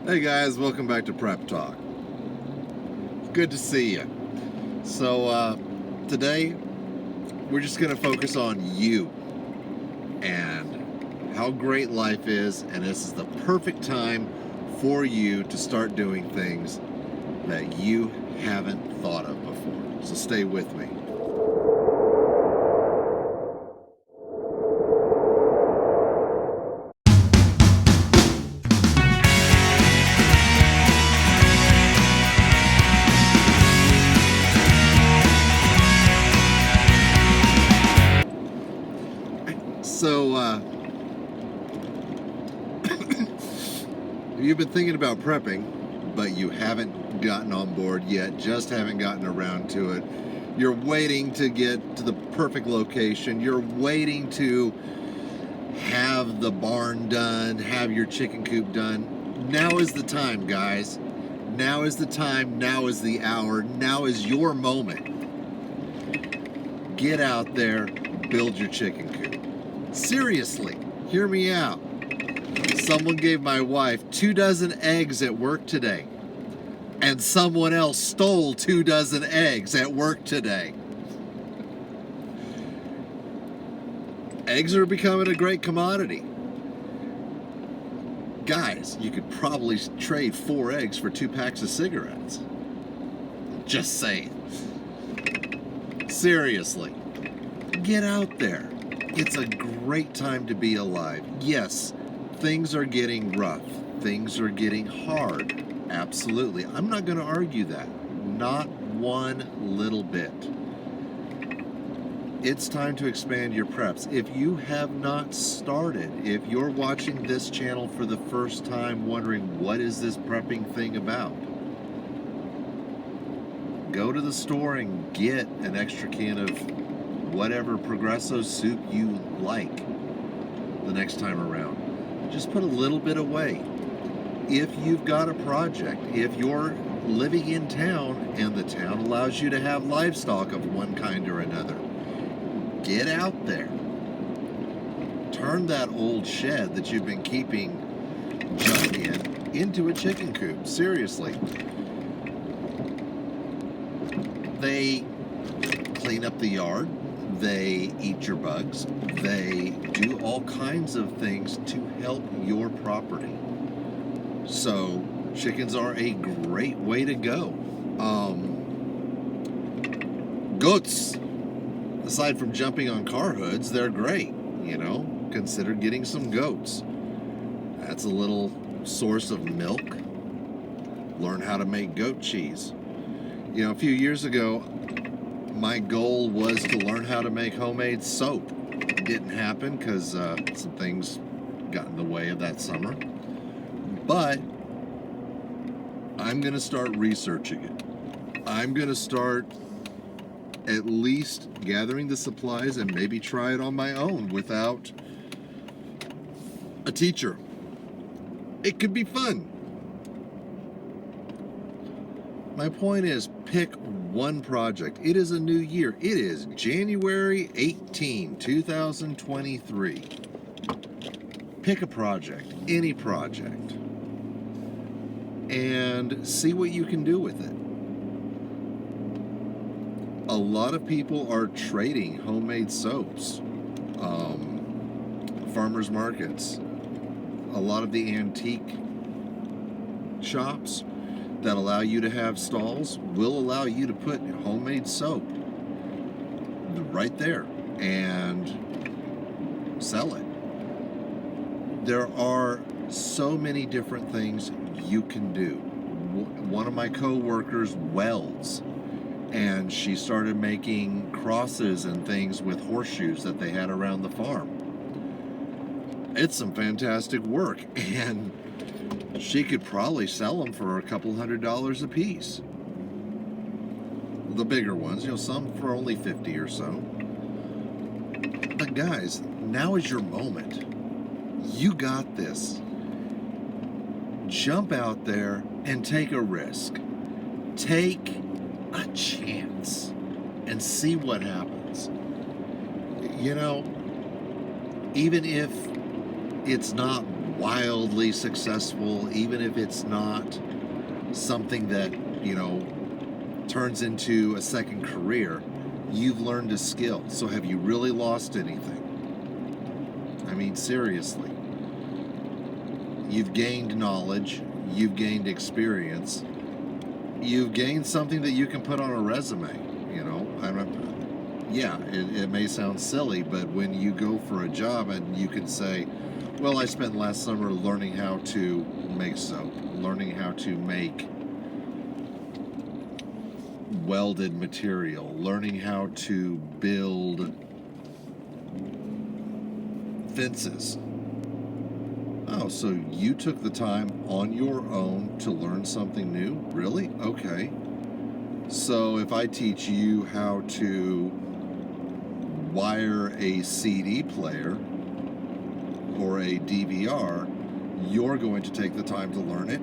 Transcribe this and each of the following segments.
Hey guys, welcome back to Prep Talk. Good to see you. So, today we're just going to focus on you and how great life is, and this is the perfect time for you to start doing things that you haven't thought of before. So, stay with me. So, you've been thinking about prepping, but you haven't gotten on board yet, just haven't gotten around to it. You're waiting to get to the perfect location. You're waiting to have the barn done, have your chicken coop done. Now is the time, guys. Now is the time. Now is the hour. Now is your moment. Get out there, build your chicken coop. Seriously, hear me out. Someone gave my wife 24 eggs at work today, and someone else stole 24 eggs at work today. Eggs are becoming a great commodity. Guys, you could probably trade 4 eggs for 2 packs of cigarettes. Just saying. Seriously, get out there. It's a great time to be alive. Yes, things are getting rough. Things are getting hard. Absolutely. I'm not going to argue that. Not one little bit. It's time to expand your preps. If you have not started, if you're watching this channel for the first time wondering what is this prepping thing about, go to the store and get an extra can of whatever Progresso soup you like the next time around. Just put a little bit away. If you've got a project, if you're living in town and the town allows you to have livestock of one kind or another, get out there. Turn that old shed that you've been keeping junk in into a chicken coop. Seriously. They clean up the yard. They eat your bugs. They do all kinds of things to help your property. So chickens are a great way to go. Goats, aside from jumping on car hoods, they're great. Consider getting some goats. That's a little source of milk. Learn how to make goat cheese. A few years ago, my goal was to learn how to make homemade soap. It didn't happen because some things got in the way of that summer. But I'm going to start researching it. I'm going to start at least gathering the supplies and maybe try it on my own without a teacher. It could be fun. My point is, pick one project. It is a new year. It is January 18, 2023. Pick a project, any project, and see what you can do with it. A lot of people are trading homemade soaps, farmers markets, a lot of the antique shops that allow you to have stalls will allow you to put homemade soap right there and sell it. There are so many different things you can do. One of my co-workers welds, and she started making crosses and things with horseshoes that they had around the farm. It's some fantastic work, and she could probably sell them for a couple $100 a piece. The bigger ones, some for only 50 or so. But guys, now is your moment. You got this. Jump out there and take a risk. Take a chance and see what happens. Even if it's not wildly successful, even if it's not something that, turns into a second career, you've learned a skill. So have you really lost anything? I mean, seriously. You've gained knowledge, you've gained experience, you've gained something that you can put on a resume. It may sound silly, but when you go for a job and you can say, well, I spent last summer learning how to make soap, learning how to make welded material, learning how to build fences. Oh, so you took the time on your own to learn something new? Really? Okay. So if I teach you how to wire a CD player or a DVR, you're going to take the time to learn it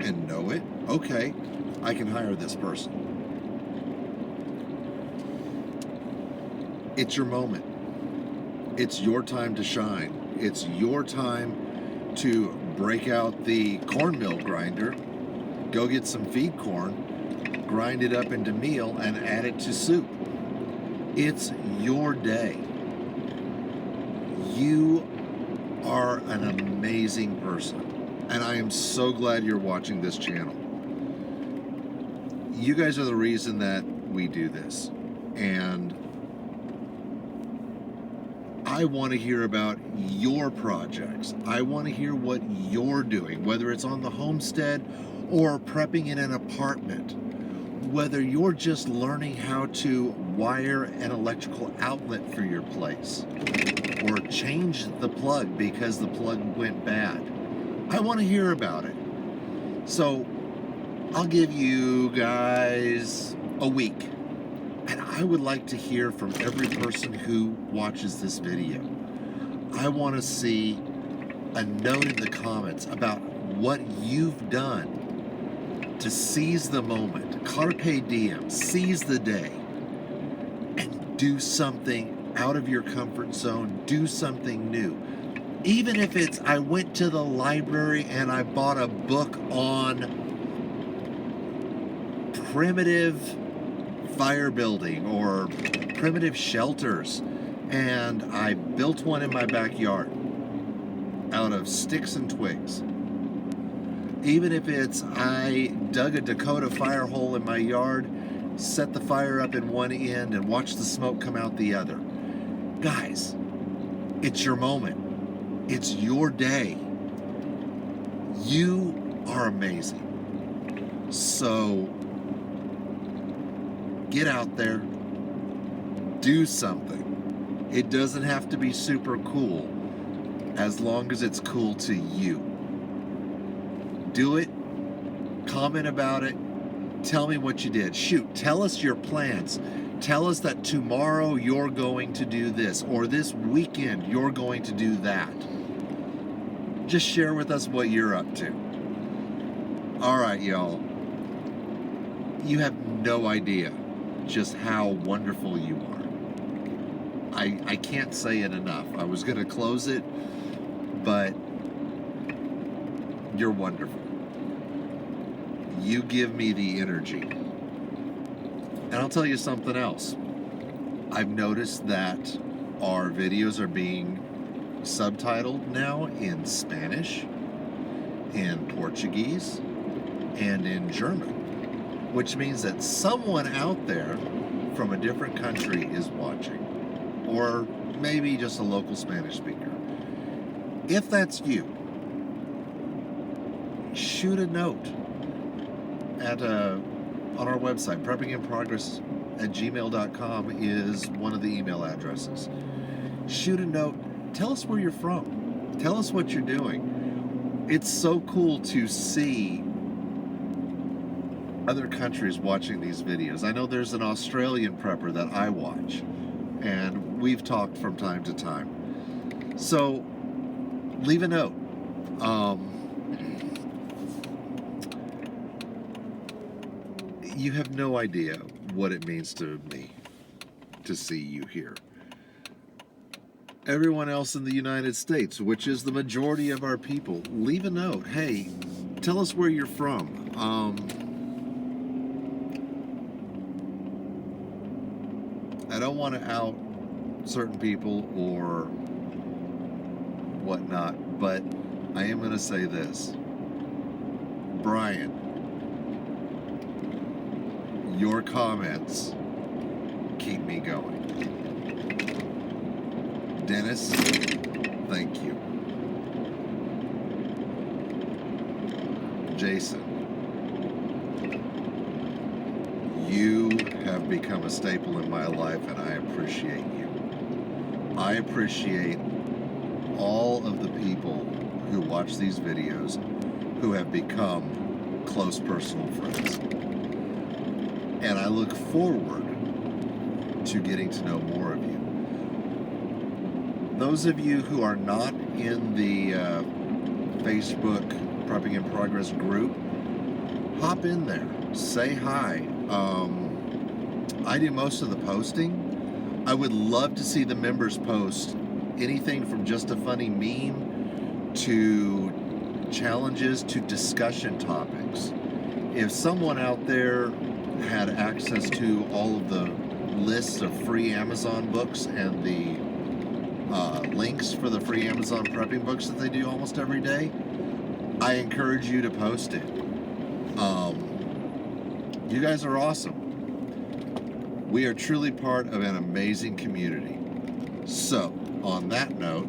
and know it? Okay, I can hire this person. It's your moment. It's your time to shine. It's your time to break out the corn mill grinder, go get some feed corn, grind it up into meal, and add it to soup. It's your day. You are an amazing person, and I am so glad you're watching this channel. You guys are the reason that we do this, and I want to hear about your projects. I want to hear what you're doing, whether it's on the homestead or prepping in an apartment, whether you're just learning how to wire an electrical outlet for your place or change the plug because the plug went bad. I want to hear about it. So I'll give you guys a week. And I would like to hear from every person who watches this video. I want to see a note in the comments about what you've done to seize the moment, carpe diem, seize the day, and do something out of your comfort zone, do something new. Even if it's, I went to the library and I bought a book on primitive fire building or primitive shelters, and I built one in my backyard out of sticks and twigs. Even if it's I dug a Dakota fire hole in my yard, set the fire up in one end and watch the smoke come out the other. Guys, it's your moment. It's your day. You are amazing. So get out there, do something. It doesn't have to be super cool, as long as it's cool to you. Do it, comment about it, tell me what you did. Shoot, tell us your plans. Tell us that tomorrow you're going to do this, or this weekend you're going to do that. Just share with us what you're up to. All right, y'all. You have no idea just how wonderful you are. I can't say it enough. I was going to close it, but you're wonderful. You give me the energy. And I'll tell you something else. I've noticed that our videos are being subtitled now in Spanish, in Portuguese, and in German, which means that someone out there from a different country is watching, or maybe just a local Spanish speaker. If that's you, shoot a note on our website. preppinginprogress@gmail.com is one of the email addresses. Shoot a note. Tell us where you're from. Tell us what you're doing. It's so cool to see other countries watching these videos. I know there's an Australian prepper that I watch, and we've talked from time to time. So leave a note. You have no idea what it means to me to see you here. everyone else in the United States, which is the majority of our people, leave a note. Hey, tell us where you're from. I don't want to out certain people or whatnot, but I am going to say this. Brian, your comments keep me going. Dennis, thank you. Jason, you have become a staple in my life, and I appreciate you. I appreciate all of the people who watch these videos who have become close personal friends. And I look forward to getting to know more of you. Those of you who are not in the Facebook Prepping in Progress group, hop in there, say hi. I do most of the posting. I would love to see the members post anything from just a funny meme to challenges to discussion topics. If someone out there had access to all of the lists of free Amazon books and the links for the free Amazon prepping books that they do almost every day, I encourage you to post it. You guys are awesome. We are truly part of an amazing community. So, on that note,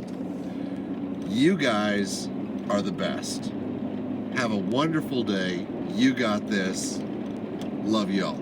you guys are the best. Have a wonderful day. You got this. Love y'all.